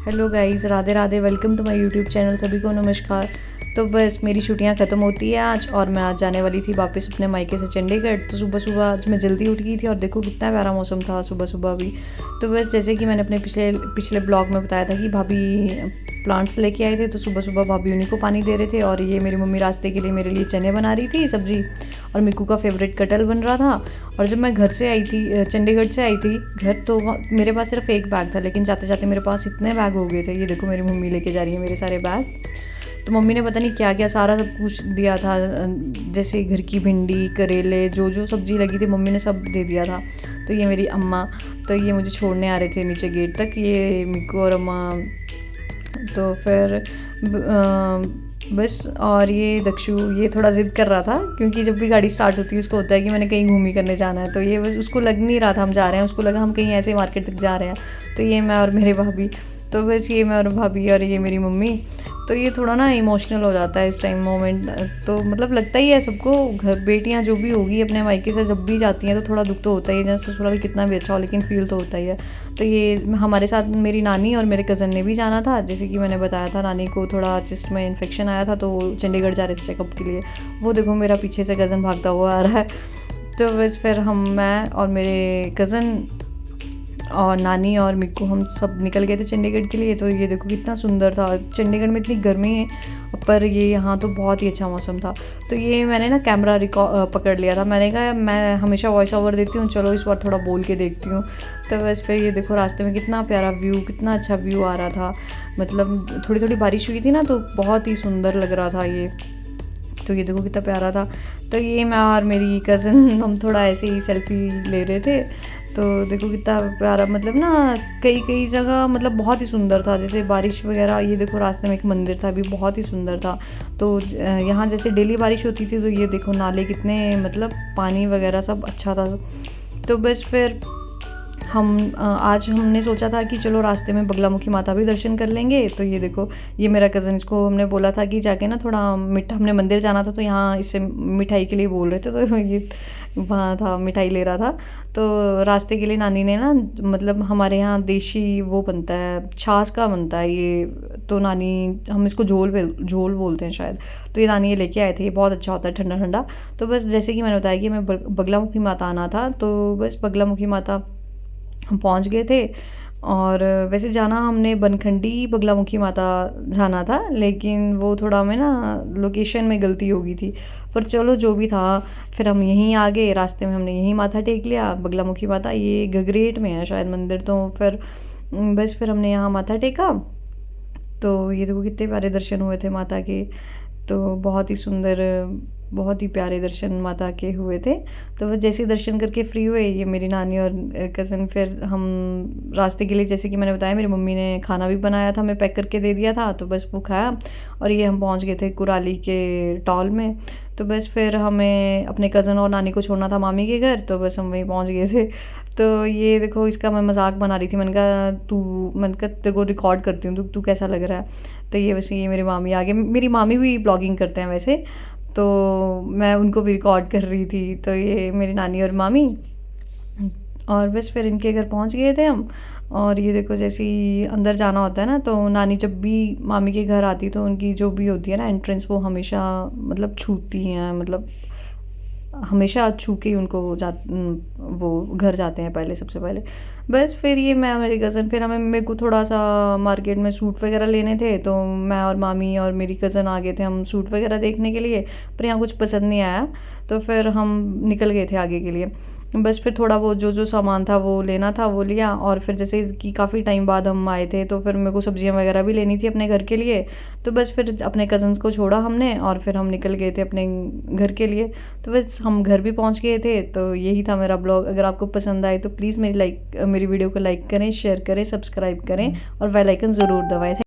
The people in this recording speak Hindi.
Hello guys, Radhe Radhe. Welcome to my YouTube channel. सभी को नमस्कार। तो बस मेरी छुट्टियां ख़त्म होती है आज, और मैं आज जाने वाली थी वापस अपने मायके से चंडीगढ़। तो सुबह सुबह आज मैं जल्दी उठ गई थी, और देखो कितना प्यारा मौसम था सुबह सुबह भी। तो बस जैसे कि मैंने अपने पिछले पिछले ब्लॉग में बताया था कि भाभी प्लांट्स लेके आए थे, तो सुबह सुबह भाभी उन्हीं को पानी दे रहे थे। और ये मेरी मम्मी रास्ते के लिए मेरे लिए चने बना रही थी सब्ज़ी, और मिक्कू का फेवरेट कटहल बन रहा था। और जब मैं घर से आई थी, चंडीगढ़ से आई थी घर, तो मेरे पास सिर्फ एक बैग था, लेकिन जाते जाते मेरे पास इतने बैग हो गए थे। ये देखो मेरी मम्मी लेके जा रही है मेरे सारे बैग। तो मम्मी ने पता नहीं क्या क्या सारा सब कुछ दिया था, जैसे घर की भिंडी, करेले, जो जो सब्ज़ी लगी थी मम्मी ने सब दे दिया था। तो ये मेरी अम्मा, तो ये मुझे छोड़ने आ रहे थे नीचे गेट तक, ये मिक्कू और अम्मा। तो फिर बस, और ये दक्षु ये थोड़ा ज़िद कर रहा था, क्योंकि जब भी गाड़ी स्टार्ट होती है उसको होता है कि मैंने कहीं घूमी करने जाना है। तो ये बस उसको लग नहीं रहा था हम जा रहे हैं, उसको लगा हम कहीं ऐसे मार्केट तक जा रहे हैं। तो ये मैं और मेरे भाभी, तो बस ये मैं और भाभी और ये मेरी मम्मी। तो ये थोड़ा ना इमोशनल हो जाता है इस टाइम मोमेंट। तो मतलब लगता ही है सबको, घर बेटियां जो भी होगी अपने मायके से जब भी जाती हैं तो थोड़ा दुख तो होता ही है, जैसे ससुराल कितना भी अच्छा हो लेकिन फील तो होता ही है। तो ये हमारे साथ मेरी नानी और मेरे कज़न ने भी जाना था। जैसे कि मैंने बताया था, नानी को थोड़ा चेस्ट में इन्फेक्शन आया था, तो वो चंडीगढ़ जा रहे थे चेकअप के लिए। वो देखो मेरा पीछे से कज़न भागता हुआ आ रहा है। तो बस फिर मैं और मेरे कज़न और नानी और मिक्कू हम सब निकल गए थे चंडीगढ़ के लिए। तो ये देखो कितना सुंदर था। चंडीगढ़ में इतनी गर्मी है, पर ये यहाँ तो बहुत ही अच्छा मौसम था। तो ये मैंने ना कैमरा पकड़ लिया था। मैंने कहा मैं हमेशा वॉइस ओवर देती हूँ, चलो इस बार थोड़ा बोल के देखती हूँ। तो बस फिर ये देखो रास्ते में कितना प्यारा व्यू, कितना अच्छा व्यू आ रहा था। मतलब थोड़ी थोड़ी बारिश हुई थी ना, तो बहुत ही सुंदर लग रहा था ये। तो ये देखो कितना प्यारा था। तो ये मैं और मेरी कज़न हम थोड़ा ऐसे ही सेल्फी ले रहे थे। तो देखो कितना प्यारा, मतलब ना कई कई जगह मतलब बहुत ही सुंदर था, जैसे बारिश वगैरह। ये देखो रास्ते में एक मंदिर था भी, बहुत ही सुंदर था। तो यहाँ जैसे डेली बारिश होती थी, तो ये देखो नाले कितने, मतलब पानी वगैरह सब अच्छा था। तो बस फिर आज हमने सोचा था कि चलो रास्ते में बगलामुखी माता भी दर्शन कर लेंगे। तो ये देखो ये मेरा कज़न, इसको हमने बोला था कि जाके ना थोड़ा मिठा, हमने मंदिर जाना था तो यहाँ इससे मिठाई के लिए बोल रहे थे, तो ये वहाँ था मिठाई ले रहा था। तो रास्ते के लिए नानी ने ना, मतलब हमारे यहाँ देशी वो बनता है, छाछ का बनता है ये। तो नानी, हम इसको झोल बोलते हैं शायद। तो ये नानी ये लेके आए थे, ये बहुत अच्छा होता है ठंडा ठंडा। तो बस जैसे कि मैंने बताया कि मैं बगलामुखी माता आना था, तो बस बगलामुखी माता हम पहुंच गए थे। और वैसे जाना हमने बनखंडी बगलामुखी माता जाना था, लेकिन वो थोड़ा हमें ना लोकेशन में गलती हो गई थी। पर चलो जो भी था, फिर हम यहीं आ गए। रास्ते में हमने यहीं माथा टेक लिया, बगलामुखी माता ये गगरेट में है शायद मंदिर। तो फिर बस फिर हमने यहाँ माथा टेका। तो ये देखो कितने प्यारे दर्शन हुए थे माता के। तो बहुत ही सुंदर, बहुत ही प्यारे दर्शन माता के हुए थे। तो बस जैसे ही दर्शन करके फ्री हुए, ये मेरी नानी और कज़न, फिर हम रास्ते के लिए, जैसे कि मैंने बताया मेरी मम्मी ने खाना भी बनाया था, हमें पैक करके दे दिया था। तो बस वो खाया, और ये हम पहुंच गए थे कुराली के टॉल में। तो बस फिर हमें अपने कज़न और नानी को छोड़ना था मामी के घर, तो बस हम वहीं पहुँच गए थे। तो ये देखो इसका मैं मजाक बना रही थी, मैंने कहा तेरे को रिकॉर्ड करती हूँ, तू कैसा लग रहा है। तो ये वैसे ये मेरी मामी आगे, मेरी मामी भी ब्लॉगिंग करते हैं वैसे, तो मैं उनको भी रिकॉर्ड कर रही थी। तो ये मेरी नानी और मामी, और बस फिर इनके घर पहुंच गए थे हम। और ये देखो जैसे ही अंदर जाना होता है ना, तो नानी जब भी मामी के घर आती, तो उनकी जो भी होती है ना एंट्रेंस, वो हमेशा मतलब छूती हैं, मतलब हमेशा छू के ही उनको वो घर जाते हैं पहले, सबसे पहले। बस फिर ये मैं और मेरी कज़न, फिर मेरे को थोड़ा सा मार्केट में सूट वगैरह लेने थे। तो मैं और मामी और मेरी कज़न आ गए थे हम सूट वगैरह देखने के लिए, पर यहाँ कुछ पसंद नहीं आया। तो फिर हम निकल गए थे आगे के लिए। बस फिर थोड़ा वो जो जो सामान था वो लेना था वो लिया। और फिर जैसे कि काफ़ी टाइम बाद हम आए थे, तो फिर मेरे को सब्जियां वगैरह भी लेनी थी अपने घर के लिए। तो बस फिर अपने कज़न्स को छोड़ा हमने, और फिर हम निकल गए थे अपने घर के लिए। तो बस हम घर भी पहुंच गए थे। तो यही था मेरा ब्लॉग। अगर आपको पसंद आए तो प्लीज़ मेरी वीडियो को लाइक करें, शेयर करें, सब्सक्राइब करें, और बेल आइकन ज़रूर दबाएं।